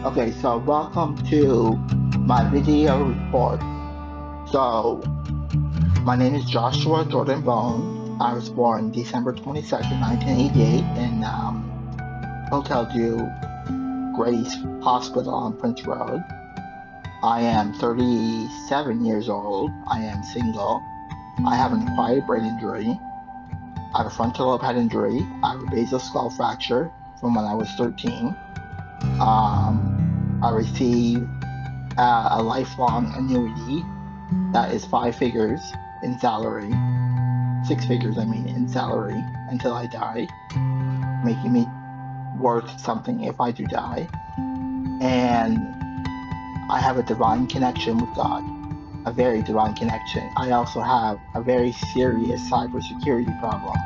Okay, so welcome to my video report. So, my name is Joshua Jordan Bone. I was born December 22nd, 1988 in Hotel Dieu Grace Hospital on Prince Road. I am 37 years old. I am single. I have an acquired brain injury. I have a frontal lobe head injury. I have a basal skull fracture from when I was 13. I received a lifelong annuity that is 5 figures in salary, 6 figures, in salary until I die, making me worth something if I do die. And I have a divine connection with God, a very divine connection. I also have a very serious cybersecurity problem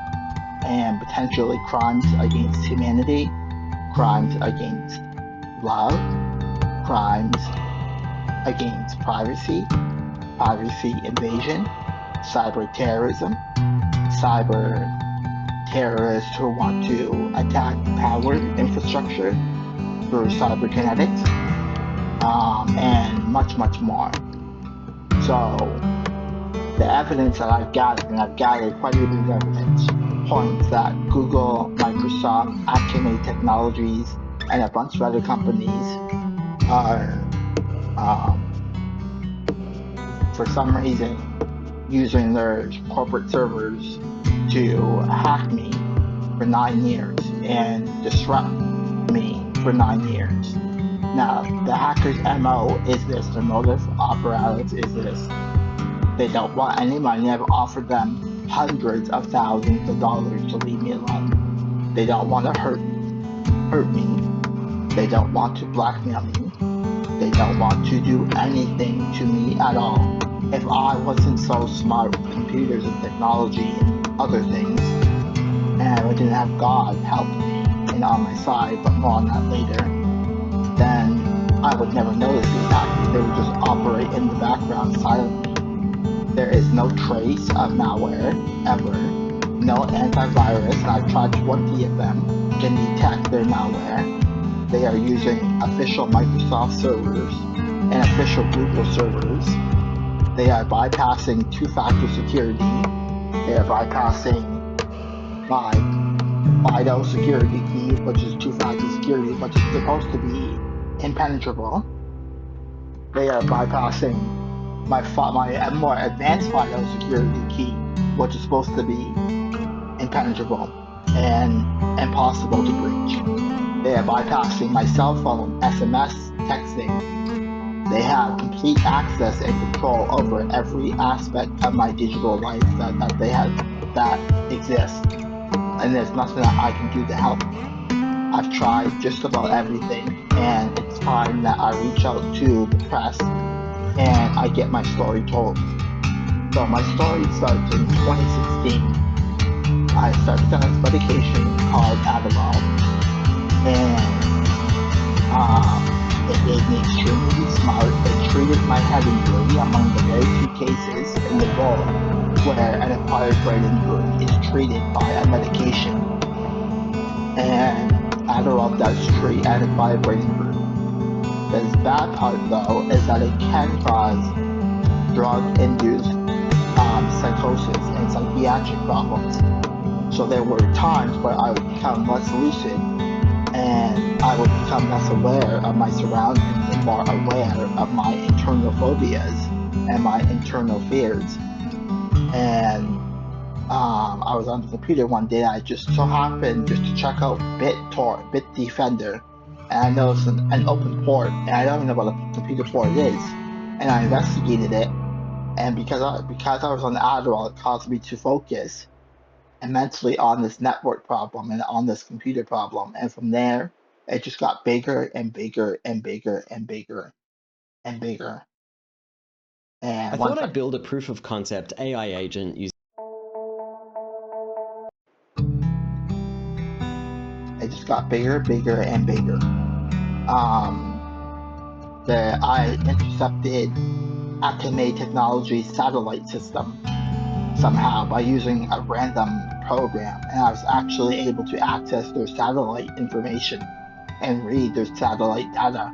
and potentially crimes against humanity, crimes against love, crimes against privacy invasion, cyber terrorism, cyber terrorists who want to attack power infrastructure through cyberkinetics, and much, much more. So the evidence that I've gathered, and I've gathered quite a bit of evidence, points that Google, Microsoft, Acme Technologies, and a bunch of other companies are, for some reason, using their corporate servers to hack me for 9 years and disrupt me for 9 years. Now, the hacker's MO is this, their modus operandi is this. They don't want any money. I've offered them hundreds of thousands of dollars to leave me alone. They don't want to hurt me. They don't want to blackmail me. They don't want to do anything to me at all. If I wasn't so smart with computers and technology and other things, and I didn't have God helping me and on my side, but more on that later, then I would never notice these hackers. They would just operate in the background silently. There is no trace of malware, ever. No antivirus, and I've tried 20 of them, can detect their malware. They are using official Microsoft servers and official Google servers. They are bypassing two-factor security. They are bypassing my FIDO security key, which is two-factor security, which is supposed to be impenetrable. They are bypassing my more advanced FIDO security key, which is supposed to be impenetrable and impossible to breach. They are bypassing my cell phone SMS texting. They have complete access and control over every aspect of my digital life that exists, and there's nothing that I can do to help. I've tried just about everything, and it's time that I reach out to the press and I get my story told. So my story starts in 2016. I started on this medication called Adderall, and it made me extremely smart. It treated my head injury, among the very few cases in the world where an acquired brain injury is treated by a medication. And Adderall does treat an acquired brain injury. The bad part, though, is that it can cause drug-induced psychosis and psychiatric problems. So there were times where I would become less lucid and I would become less aware of my surroundings and more aware of my internal phobias and my internal fears. And I was on the computer one day. I just so happened just to check out Bitdefender, and I noticed an open port, and I don't even know what a computer port is. And I investigated it, and because I was on Adderall, it caused me to focus immensely on this network problem and on this computer problem. And from there, it just got bigger and bigger and bigger and bigger and bigger. I And thought once I'd build a proof of concept AI agent using it just got bigger, bigger, and bigger. I intercepted Acme Technology's satellite system somehow by using a random program, and I was actually able to access their satellite information and read their satellite data.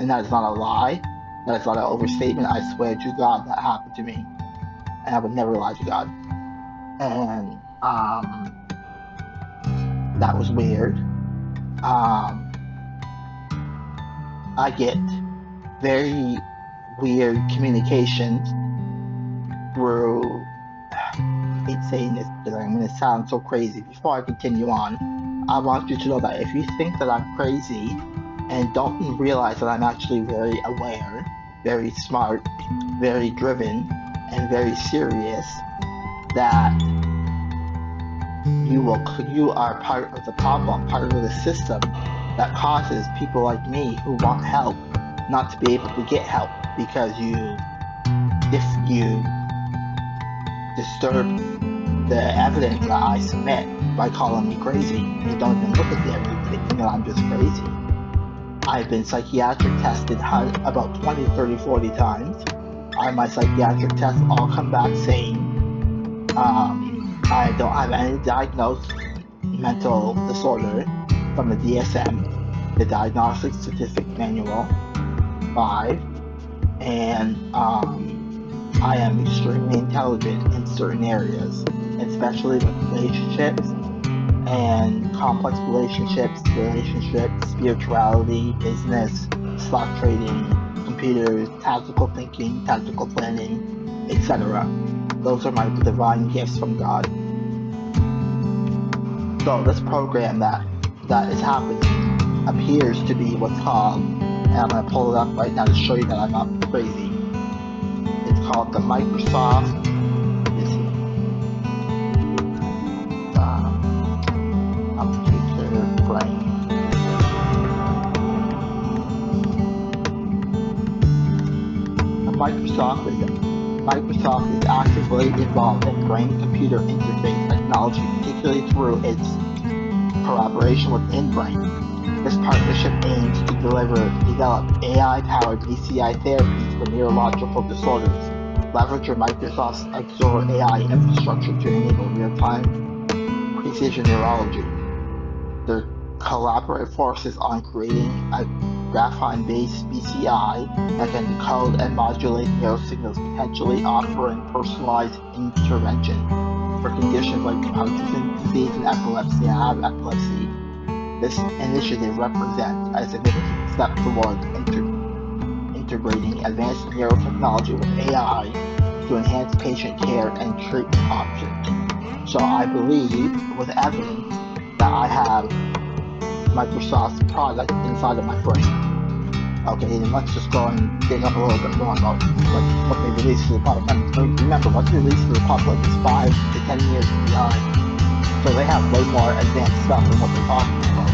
And that is not a lie. That is not an overstatement. I swear to God that happened to me. And I would never lie to God. And that was weird. I get very weird communications through, I hate saying this because I'm going to sound so crazy. Before I continue on, I want you to know that if you think that I'm crazy and don't realize that I'm actually very aware, very smart, very driven, and very serious, that you are part of the problem, part of the system that causes people like me who want help not to be able to get help because if you disturb the evidence that I submit by calling me crazy, you don't even look at the evidence thinking that I'm just crazy. I've been psychiatric tested about 20, 30, 40 times. My psychiatric tests all come back sane. I don't have any diagnosed mental disorder from the DSM, the Diagnostic Statistic Manual 5, and I am extremely intelligent in certain areas, especially with relationships and complex relationships, spirituality, business, stock trading, computers, tactical thinking, tactical planning, etc. Those are my divine gifts from God. So this program that is happening appears to be what's called, and I'm going to pull it up right now to show you that I'm not crazy. It's called the Microsoft. Computer brain. Microsoft is actively involved in brain-computer interface technology, particularly through its collaboration with InBrain. This partnership aims to develop AI-powered BCI therapies for neurological disorders, leveraging Microsoft's Azure AI infrastructure to enable real-time precision neurology. Their collaborative forces on creating a graphene-based BCI that can decode and modulate neurosignals, potentially offering personalized intervention for conditions like Parkinson's disease and epilepsy. I have epilepsy. This initiative represents a significant step towards integrating advanced neurotechnology with AI to enhance patient care and treatment options. So I believe with evidence that I have Microsoft's product inside of my brain. Okay, and let's just go and dig up a little bit more about what they released to the public. And remember, what's released to the public is 5 to 10 years behind. So they have way more advanced stuff than what they're talking about.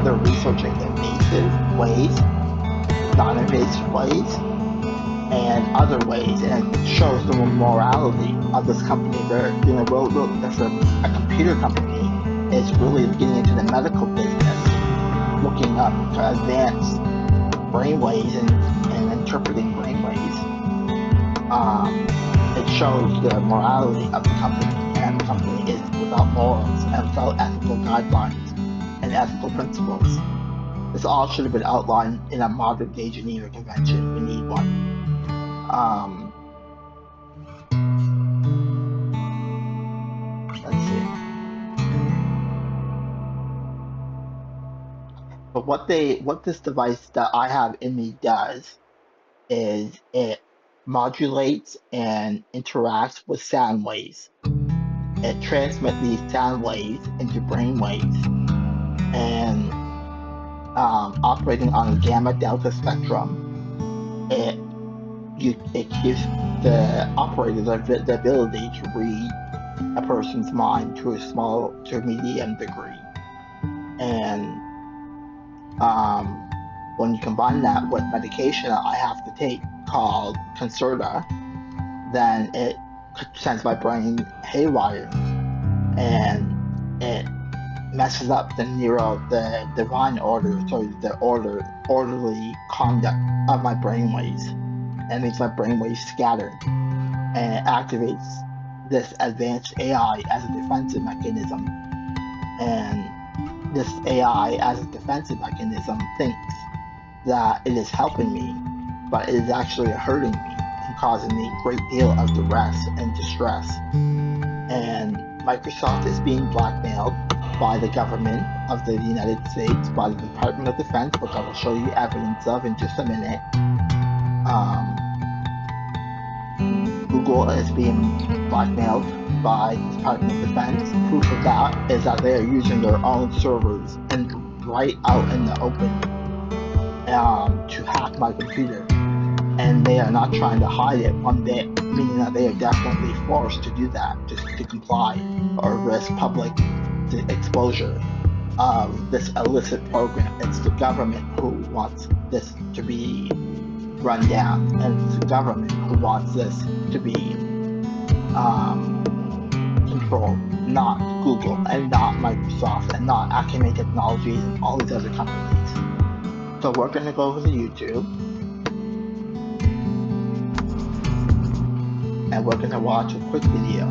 They're researching invasive ways, non-invasive ways, and other ways, and it shows the morality of this company. They're a computer company is really getting into the medical business, looking up to advance brainwaves and interpreting brainwaves. It shows the morality of the company, and the company is without morals and without ethical guidelines and ethical principles. This all should have been outlined in a modern-day Geneva Convention. We need one. Let's see. But what this device that I have in me does is it modulates and interacts with sound waves. It transmits these sound waves into brain waves, and operating on a gamma delta spectrum, it gives the operator the ability to read a person's mind to a medium degree. And when you combine that with medication that I have to take called Concerta, then it sends my brain haywire, and it messes up the divine order, the orderly conduct of my brainwaves, and makes my brainwaves scatter, and it activates this advanced AI as a defensive mechanism. And this AI, as a defensive mechanism, thinks that it is helping me, but it is actually hurting me and causing me a great deal of duress and distress. And Microsoft is being blackmailed by the government of the United States, by the Department of Defense, which I will show you evidence of in just a minute. Google is being blackmailed by the Department of Defense. Proof of that is that they are using their own servers and right out in the open to hack my computer. And they are not trying to hide it one bit, meaning that they are definitely forced to do that just to comply or risk public exposure of this illicit program. It's the government who wants this to be run down, and it's the government who wants this to be controlled, not Google and not Microsoft and not Acumen Technologies and all these other companies. So we're going to go over to YouTube and we're going to watch a quick video.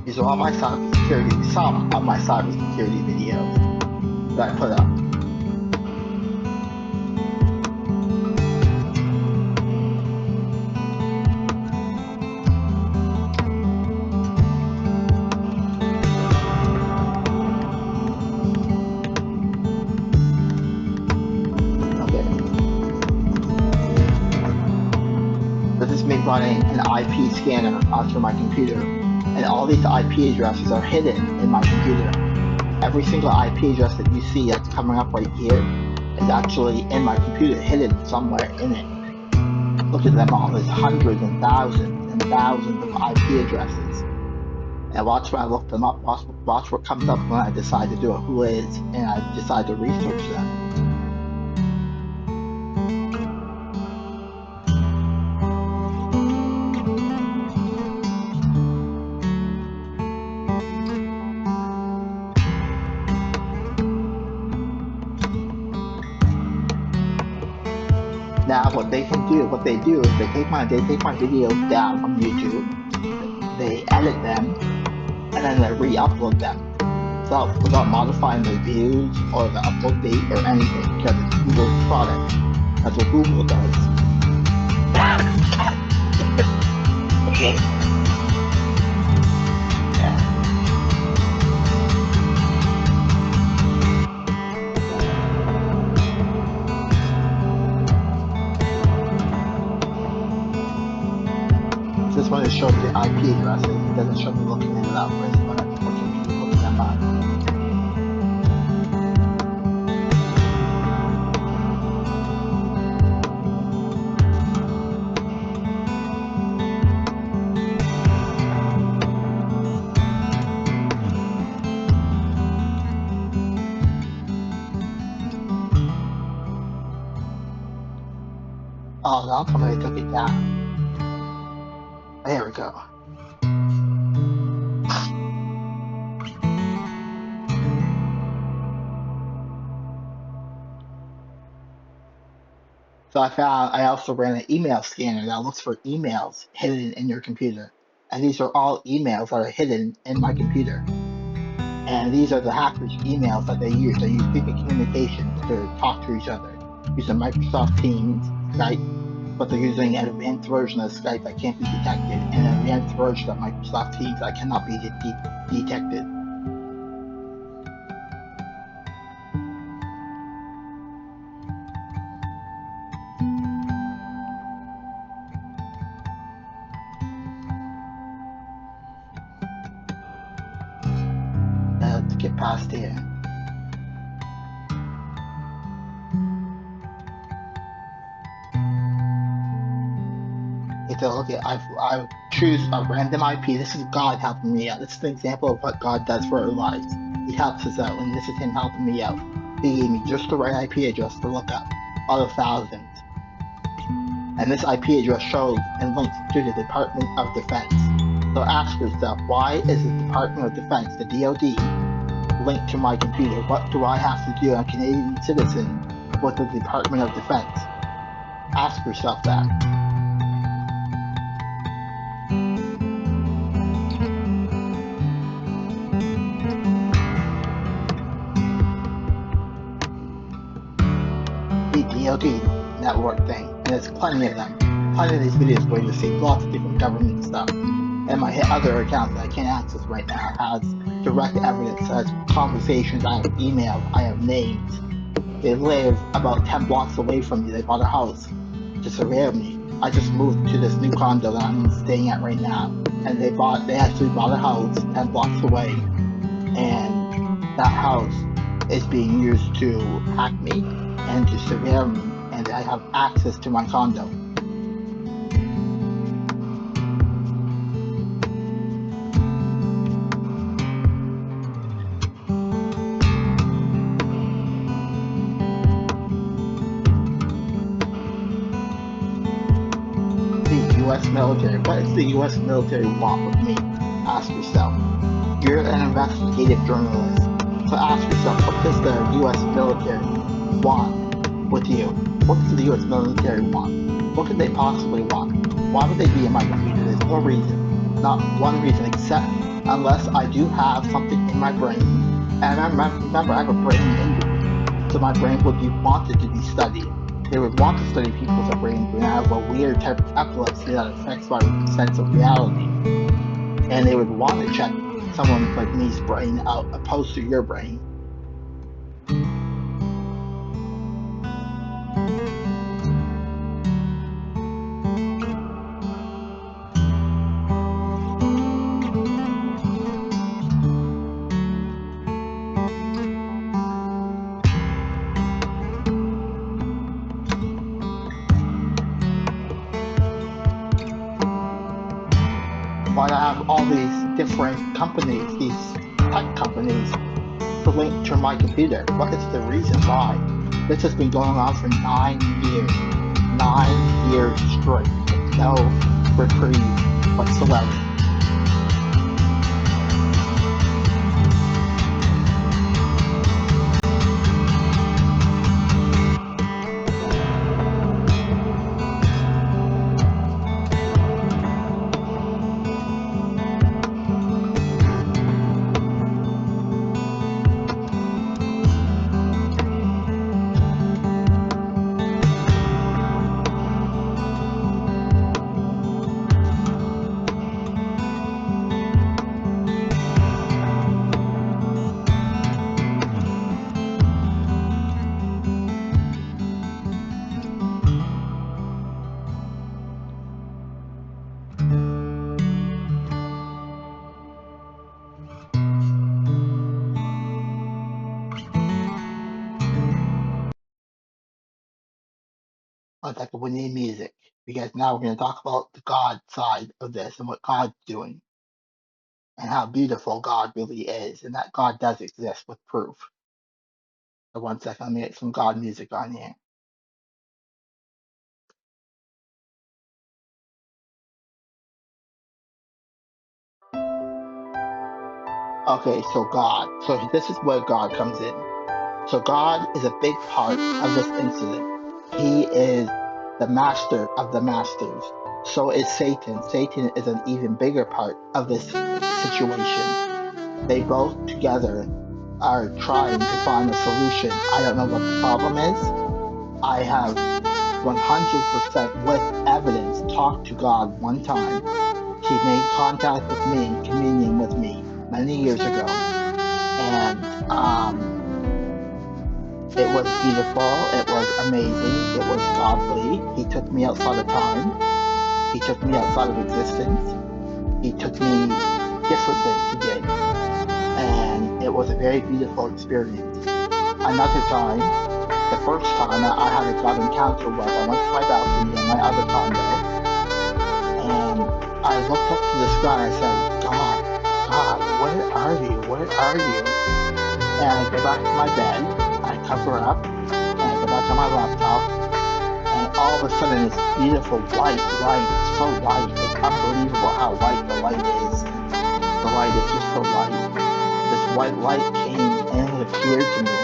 These are all my cybersecurity, some of my cybersecurity videos that I put up. This is me running an IP scanner onto my computer, and all these IP addresses are hidden in my computer. Every single IP address that you see that's coming up right here is actually in my computer, hidden somewhere in it. Look at them all. There's hundreds and thousands of IP addresses. And watch when I look them up. Watch what comes up when I decide to do a who is, and I decide to research them. Now what they do is they take my videos down from YouTube, they edit them, and then they re-upload them. So without modifying the views or the upload date or anything, because it's Google's product. That's what Google does. Okay. This one shows the IP addresses. It doesn't show me looking it up. This one I'm looking them up. Oh, now somebody took it down. There we go. So I also ran an email scanner that looks for emails hidden in your computer. And these are all emails that are hidden in my computer. And these are the hackers' emails that they use. They use frequent communications to talk to each other using Microsoft Teams, Skype, but they're using an advanced version of Skype that can't be detected and an advanced version of Microsoft Teams that cannot be detected. To get past here. So okay, I choose a random IP. This is God helping me out. This is an example of what God does for our lives. He helps us out, and this is Him helping me out. He gave me just the right IP address to look up out of thousands. And this IP address shows and links to the Department of Defense. So ask yourself, why is the Department of Defense, the DoD, linked to my computer? What do I have to do, a Canadian citizen, with the Department of Defense? Ask yourself that. security network thing, and there's plenty of them. Plenty of these videos where you see lots of different government stuff. And my other accounts that I can't access right now has direct evidence, has conversations, I have emails, I have names. They live about 10 blocks away from me. They bought a house to surveil me. I just moved to this new condo that I'm staying at right now, and they actually bought a house 10 blocks away, and that house is being used to hack me and to surveil me, and I have access to my condo. The U.S. military. What does the U.S. military want with me? Ask yourself. You're an investigative journalist. So ask yourself, what does the U.S. military want with you? What does the U.S. military want? What could they possibly want? Why would they be in my computer? There's no reason. Not one reason, except unless I do have something in my brain. And remember, I have a brain injury. So my brain would be wanted to be studied. They would want to study people's brain injury. And I have a weird type of epilepsy that affects my sense of reality. And they would want to check someone like me's brain out opposed to your brain. Why I have all these different companies, these tech companies, to link to my computer? What is the reason why? This has been going on for 9 years. 9 years straight with no reprieve whatsoever. Like we need music, because now we're going to talk about the God side of this and what God's doing and how beautiful God really is, and that God does exist with proof. So 1 second, let me get some God music on here. Okay, so God. So this is where God comes in. So God is a big part of this incident. He is the master of the masters. So is Satan. Satan is an even bigger part of this situation. They both together are trying to find a solution. I don't know what the problem is. I have 100% with evidence talked to God one time. He made contact with me, communion with me many years ago. And it was beautiful. It was amazing. It was godly. He took me outside of time. He took me outside of existence. He took me differently. He did. And it was a very beautiful experience. Another time, the first time that I had a God encounter was I went to my balcony in my other condo, and I looked up to the sky and I said, God, God, where are you? Where are you? And I go back to my bed, I cover up, and I go back on my laptop, and all of a sudden this beautiful white light, it's so white, it's unbelievable how white the light is. The light is just so white. This white light came and it appeared to me.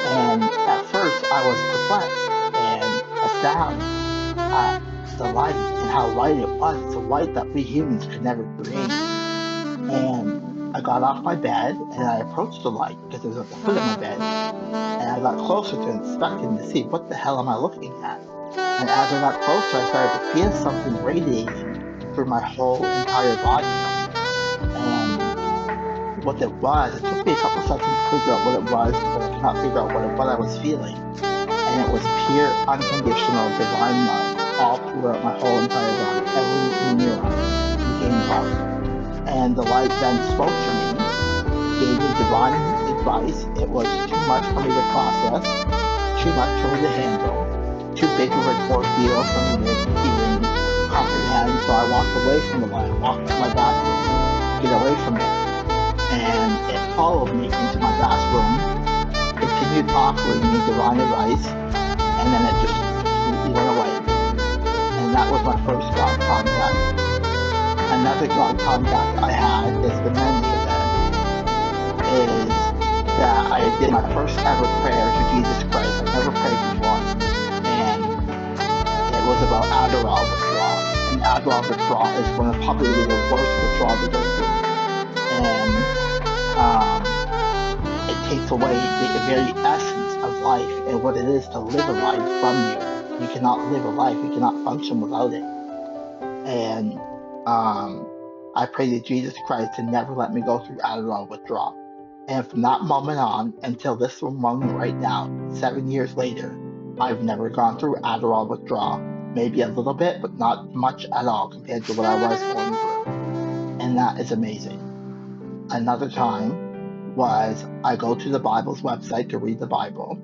And at first I was perplexed and astounded at the light and how white it was. It's a light that we humans could never create. And I got off my bed and I approached the light because it was at the foot of my bed. And I got closer to inspecting to see what the hell am I looking at. And as I got closer, I started to feel something radiating through my whole entire body. And what it was, it took me a couple seconds to figure out what it was because I could not figure out what I was feeling. And it was pure, unconditional, divine love all throughout my whole entire body. Every neuron became love. And the light then spoke to me, gave me divine advice. It was too much for me to process, too much for me to handle, too big of an ordeal for me to even comprehend. So I walked away from the light, walked to my bathroom to get away from it. And it followed me into my bathroom, continued offering me divine advice, and then it just completely went away. And that was my first God contact. Another God contact I had, there's been many of them, is that I did my first ever prayer to Jesus Christ. I've never prayed before. And it was about Adderall withdrawal. And Adderall withdrawal is one of probably the worst withdrawals to go through. And it takes away the very essence of life and what it is to live a life from you. You cannot live a life. You cannot function without it. And I pray to Jesus Christ to never let me go through Adderall withdrawal. And from that moment on until this moment right now, 7 years later, I've never gone through Adderall withdrawal. Maybe a little bit, but not much at all compared to what I was going through. And that is amazing. Another time was I go to the Bible's website to read the Bible,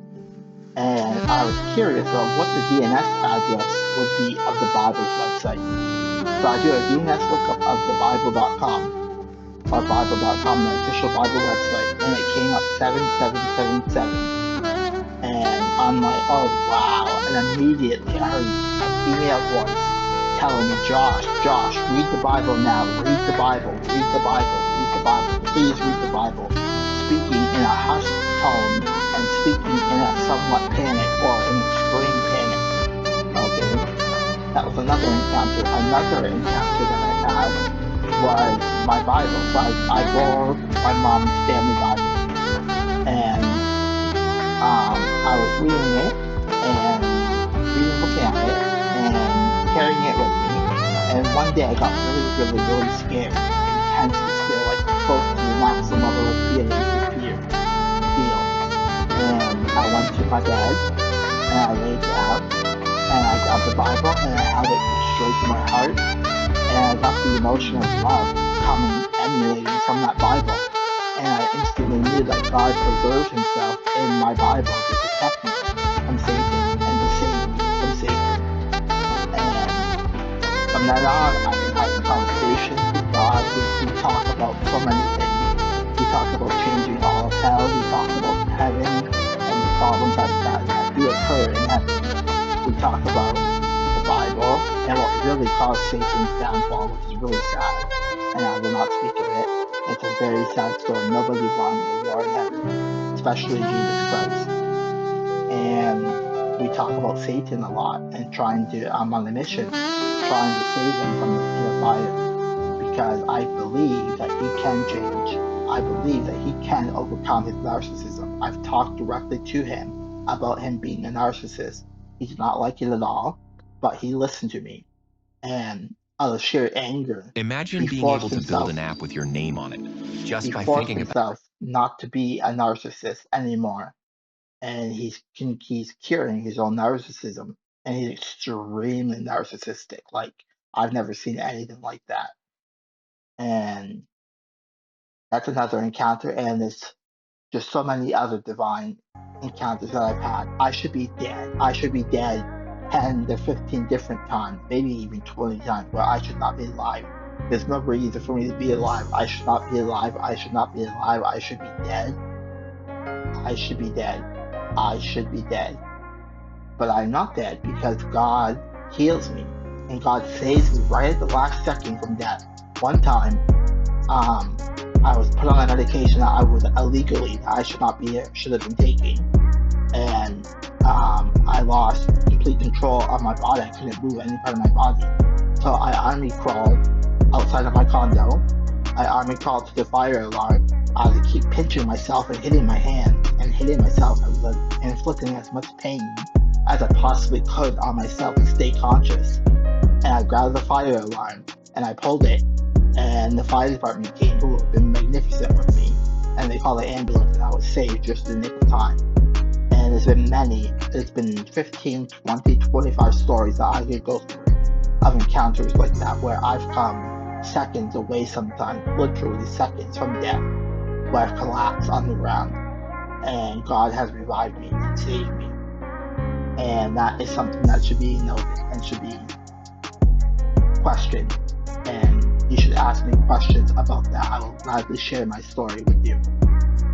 and I was curious about what the DNS address would be of the Bible's website. So I do a DNS lookup of the Bible.com, or Bible.com, the official Bible website, and it came up 7777. And I'm like, oh wow. And immediately I heard a female voice telling me, Josh, read the Bible now. Read the Bible, read the Bible, read the Bible. Please read the Bible. Speaking in a hushed tone and speaking in a somewhat panic or an extreme panic. Okay? That was another encounter. Another encounter that I had was my Bible. So I borrowed my mom's family Bible. And I was reading it and looking at it and carrying it with me. And one day I got really scared, intensely scared, like close to the maximum level of fear that you could feel. And I went to my bed and I laid down and I grabbed the Bible and I held it straight to my heart. And I got the emotion of love coming, emanating from that Bible. And I instantly knew that God preserved himself in my Bible to protect me from Satan and to save me from Satan. And from that on, I've been having conversations with God. We talk about so many things. We talk about changing all of hell. We talk about heaven and the problems that do occur in heaven. We talk about the Bible and what really caused Satan's downfall, which is really sad. And I will not speak of it. It's a very sad story. Nobody won the war in heaven, especially Jesus Christ. And we talk about Satan a lot and I'm on a mission, trying to save him from the pit of fire. Because I believe that he can change. I believe that he can overcome his narcissism. I've talked directly to him about him being a narcissist. He did not like it at all, but he listened to me. And out of sheer anger, Imagine being able to build an app with your name on it just by thinking about himself not to be a narcissist anymore. And he's curing his own narcissism. And he's extremely narcissistic. Like, I've never seen anything like that. And that's another encounter. And there's just so many other divine encounters that I've had. I should be dead. I should be dead 10 to 15 different times, maybe even 20 times, where I should not be alive. There's no reason for me to be alive. I should not be alive. I should not be alive. I should be dead. I should be dead. I should be dead. But I'm not dead because God heals me and God saves me right at the last second from death. One time, I was put on a medication that I was illegally, that I should have been taking. And I lost complete control of my body. I couldn't move any part of my body. So I army crawled outside of my condo I army crawled to the fire alarm. I had to keep pinching myself and hitting my hand and hitting myself and inflicting as much pain as I possibly could on myself to stay conscious. And I grabbed the fire alarm and I pulled it, and the fire department came, who have been magnificent with me, and they called the ambulance, and I was saved just in the nick of time. And there's been 15, 20, 25 stories that I could go through of encounters like that where I've come seconds away, sometimes literally seconds from death, where I've collapsed on the ground and God has revived me and saved me. And that is something that should be noted and should be questioned. And you should ask me questions about that. I will gladly share my story with you.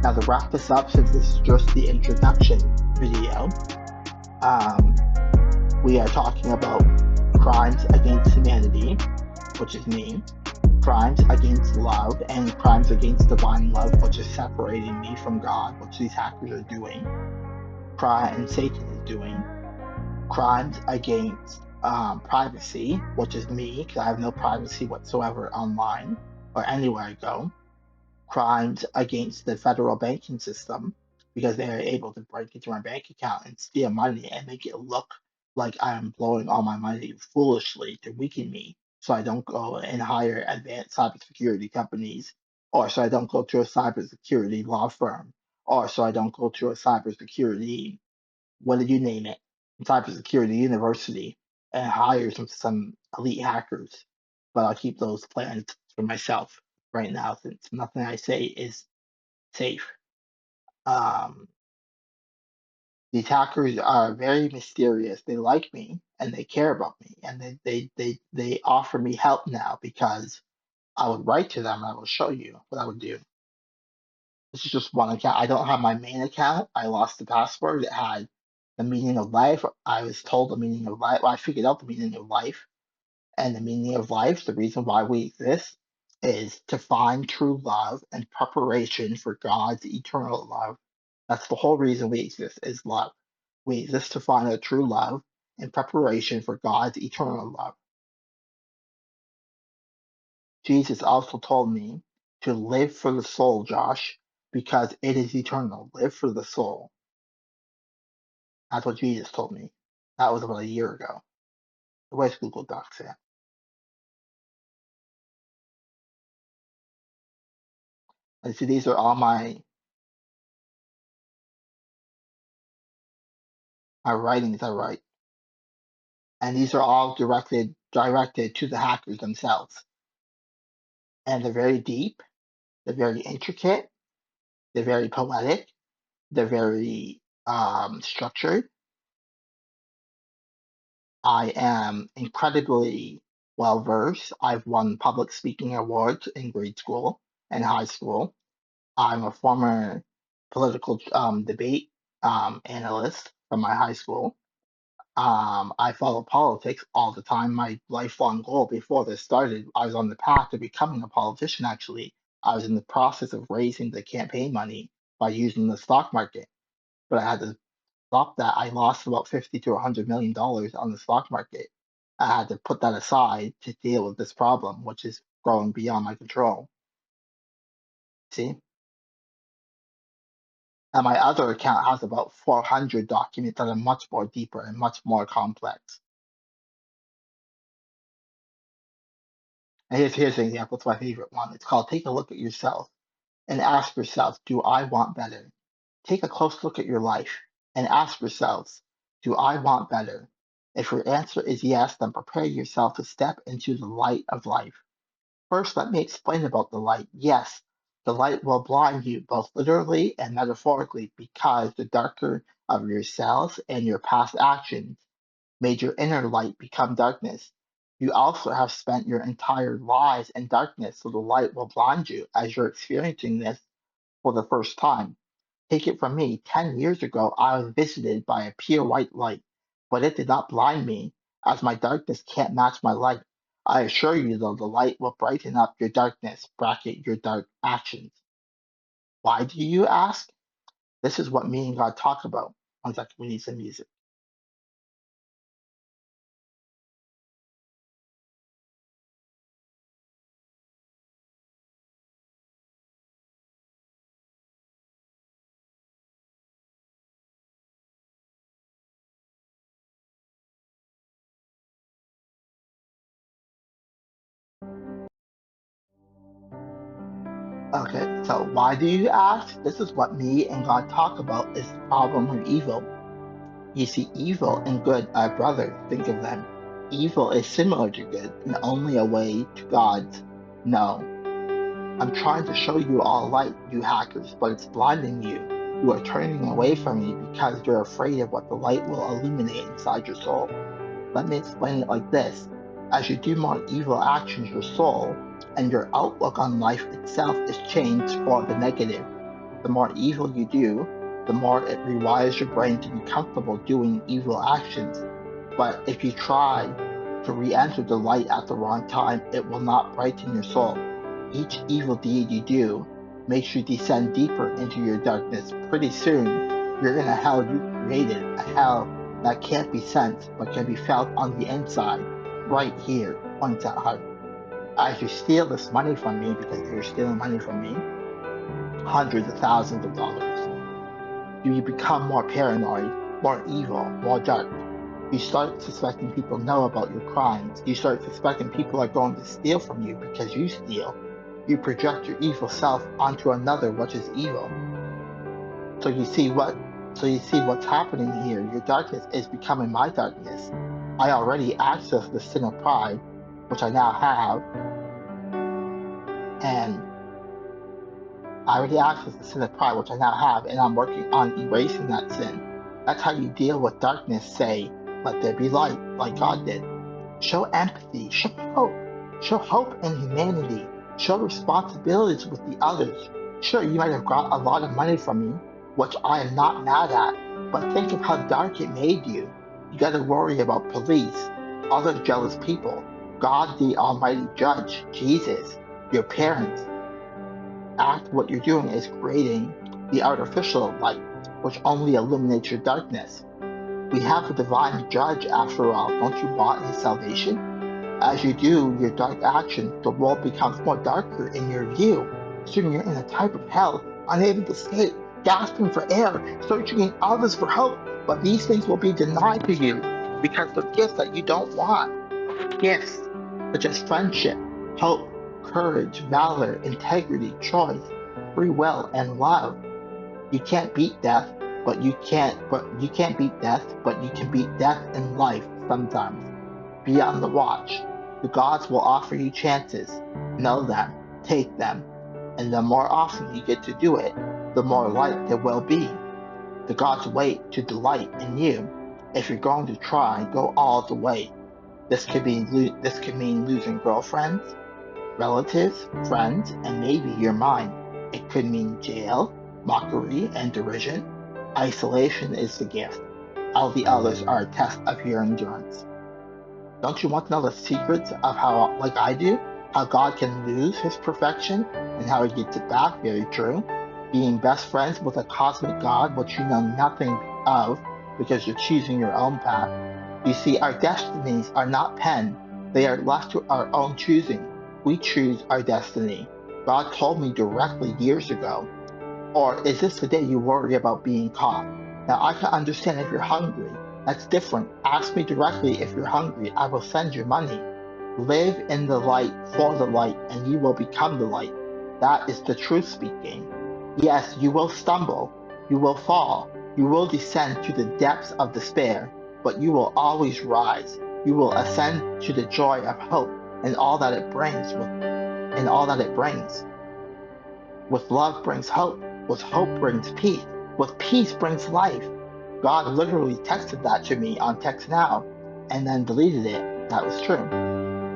Now, to wrap this up, since this is just the introduction video, we are talking about crimes against humanity, which is me, crimes against love, and crimes against divine love, which is separating me from God, which these hackers are doing, and Satan is doing, crimes against privacy, which is me, because I have no privacy whatsoever online or anywhere I go, crimes against the federal banking system, because they are able to break into my bank account and steal money and make it look like I am blowing all my money foolishly to weaken me, so I don't go and hire advanced cybersecurity companies, or so I don't go to a cybersecurity law firm, or so I don't go to a cybersecurity, what did you name it, cybersecurity university, and hire some elite hackers. But I'll keep those plans for myself right now, since nothing I say is safe. These hackers are very mysterious. They like me and they care about me, and they offer me help now because I would write to them and I will show you what I would do. This is just one account. I don't have my main account. I lost the password. It had the meaning of life. I was told the meaning of life. Well, I figured out the meaning of life. And the meaning of life, the reason why we exist, is to find true love and preparation for God's eternal love. That's the whole reason we exist, is love. We exist to find a true love in preparation for God's eternal love. Jesus also told me to live for the soul, Josh, because it is eternal. Live for the soul. That's what Jesus told me. That was about a year ago. Where's Google Docs at? And see, these are all my writings I write. And these are all directed to the hackers themselves. And they're very deep, they're very intricate, they're very poetic, they're very structured. I am incredibly well versed. I've won public speaking awards in grade school and high school. I'm a former political debate analyst from my high school. I follow politics all the time. My lifelong goal before this started, I was on the path to becoming a politician, actually. I was in the process of raising the campaign money by using the stock market, but I had to stop that. I lost about 50 to $100 million on the stock market. I had to put that aside to deal with this problem, which is growing beyond my control. See? And my other account has about 400 documents that are much more deeper and much more complex. And here's an example. It's my favorite one. It's called Take a Look at Yourself and Ask Yourself, Do I Want Better? Take a close look at your life and ask yourselves, Do I want better? If your answer is yes, then prepare yourself to step into the light of life. First, let me explain about the light. Yes, the light will blind you both literally and metaphorically, because the darker of your cells and your past actions made your inner light become darkness. You also have spent your entire lives in darkness, so the light will blind you as you're experiencing this for the first time. Take it from me, 10 years ago, I was visited by a pure white light, but it did not blind me, as my darkness can't match my light. I assure you, though, the light will brighten up your darkness, bracket your dark actions. Why do you ask? This is what me and God talk about. One second, we need some music. Okay, so why do you ask? This is what me and God talk about is the problem with evil. You see, evil and good are brothers. Think of them. Evil is similar to good in only a way to God's. No. I'm trying to show you all light, you hackers, but it's blinding you. You are turning away from me because you're afraid of what the light will illuminate inside your soul. Let me explain it like this. As you do more evil actions, your soul and your outlook on life itself is changed for the negative. The more evil you do, the more it rewires your brain to be comfortable doing evil actions. But if you try to re-enter the light at the wrong time, it will not brighten your soul. Each evil deed you do makes you descend deeper into your darkness. Pretty soon, you're in a hell you created, a hell that can't be sensed but can be felt on the inside, right here, points at heart. As you steal this money from me, because you're stealing money from me, hundreds of thousands of dollars, you become more paranoid, more evil, more dark. You start suspecting people know about your crimes. You start suspecting people are going to steal from you because you steal. You project your evil self onto another, which is evil. So you see what's happening here. Your darkness is becoming my darkness. I already accessed the sin of pride, which I now have, and I already accessed the sin of pride, which I now have, and I'm working on erasing that sin. That's how you deal with darkness. Say, let there be light, like God did. Show empathy, show hope in humanity, show responsibilities with the others. Sure, you might have got a lot of money from me, which I am not mad at, but think of how dark it made you. You got to worry about police, other jealous people, God the Almighty Judge, Jesus, your parents. What you're doing is creating the artificial light, which only illuminates your darkness. We have a divine judge after all. Don't you want his salvation? As you do your dark actions, the world becomes more darker in your view. Soon you're in a type of hell, unable to escape, gasping for air, searching in others for hope. But these things will be denied to you because they're gifts that you don't want. Gifts such as friendship, hope, courage, valor, integrity, choice, free will, and love. You can't beat death, but you can't beat death, but you can beat death in life sometimes. Be on the watch. The gods will offer you chances. Know them, take them, and the more often you get to do it, the more light there will be. The gods wait to delight in you. If you're going to try, go all the way. This could mean losing girlfriends, relatives, friends, and maybe your mind. It could mean jail, mockery, and derision. Isolation is the gift. All the others are a test of your endurance. Don't you want to know the secrets of how, like I do, how God can lose his perfection and how he gets it back? Very true. Being best friends with a cosmic God, which you know nothing of because you're choosing your own path. You see, our destinies are not penned, they are left to our own choosing. We choose our destiny. God told me directly years ago. Or is this the day you worry about being caught? Now, I can understand if you're hungry. That's different. Ask me directly if you're hungry. I will send you money. Live in the light for the light, and you will become the light. That is the truth speaking. Yes, you will stumble. You will fall. You will descend to the depths of despair, but you will always rise. You will ascend to the joy of hope and all that it brings and all that it brings. With love brings hope. With hope brings peace. With peace brings life. God literally texted that to me on Text Now and then deleted it. That was true.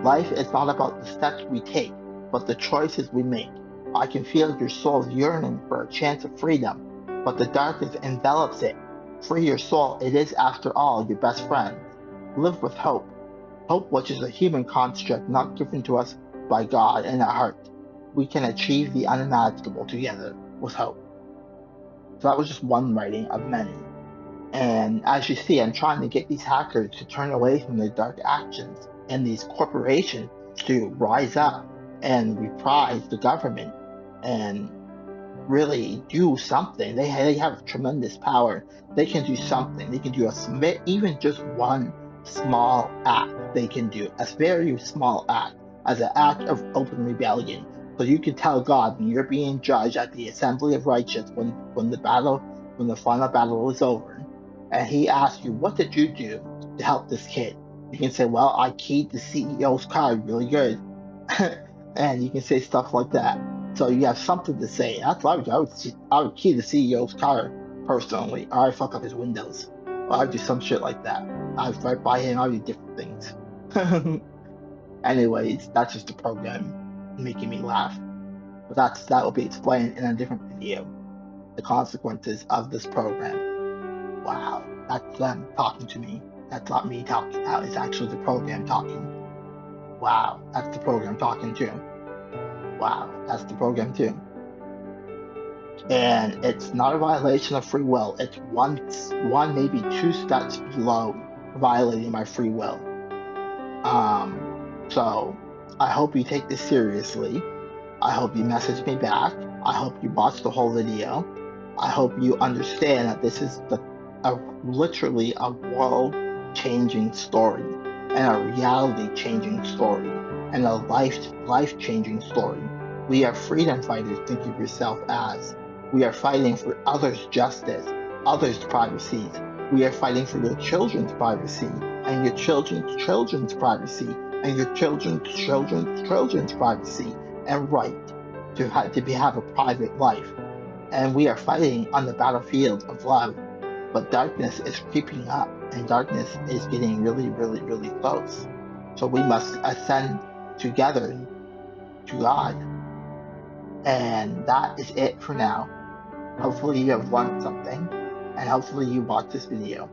Life is not about the steps we take, but the choices we make. I can feel your soul's yearning for a chance of freedom, but the darkness envelops it. Free your soul. It is, after all, your best friend. Live with hope. Hope, which is a human construct not given to us by God in our heart. We can achieve the unimaginable together with hope. So that was just one writing of many. And as you see, I'm trying to get these hackers to turn away from their dark actions and these corporations to rise up and reprise the government and really do something. They have tremendous power. They can do something. They can do even just one small act. They can do a very small act as an act of open rebellion. So you can tell God when you're being judged at the assembly of righteous, when the final battle is over, and he asks you, what did you do to help this kid? You can say, well, I keyed the CEO's car really good. And you can say stuff like that. So you have something to say. That's what I would key the CEO's car personally, or I'd fuck up his windows. Or I'd do some shit like that. I'd right by him, I'd do different things. Anyways, that's just a program making me laugh. But that will be explained in a different video. The consequences of this program. Wow, that's them talking to me. That's not me talking. That is actually the program talking. Wow, that's the program talking too. Wow, that's the program too. And it's not a violation of free will. It's one, maybe two steps below violating my free will. So I hope you take this seriously. I hope you message me back. I hope you watch the whole video. I hope you understand that this is literally a world-changing story and a reality-changing story and a life-changing story. We are freedom fighters, think of yourself as. We are fighting for others' justice, others' privacy. We are fighting for your children's privacy and your children's children's privacy and your children's children's children's privacy and right to have a private life. And we are fighting on the battlefield of love, but darkness is creeping up, and darkness is getting really, really, really close. So we must ascend together to God. And that is it for now. Hopefully you have learned something, and hopefully you watch this video.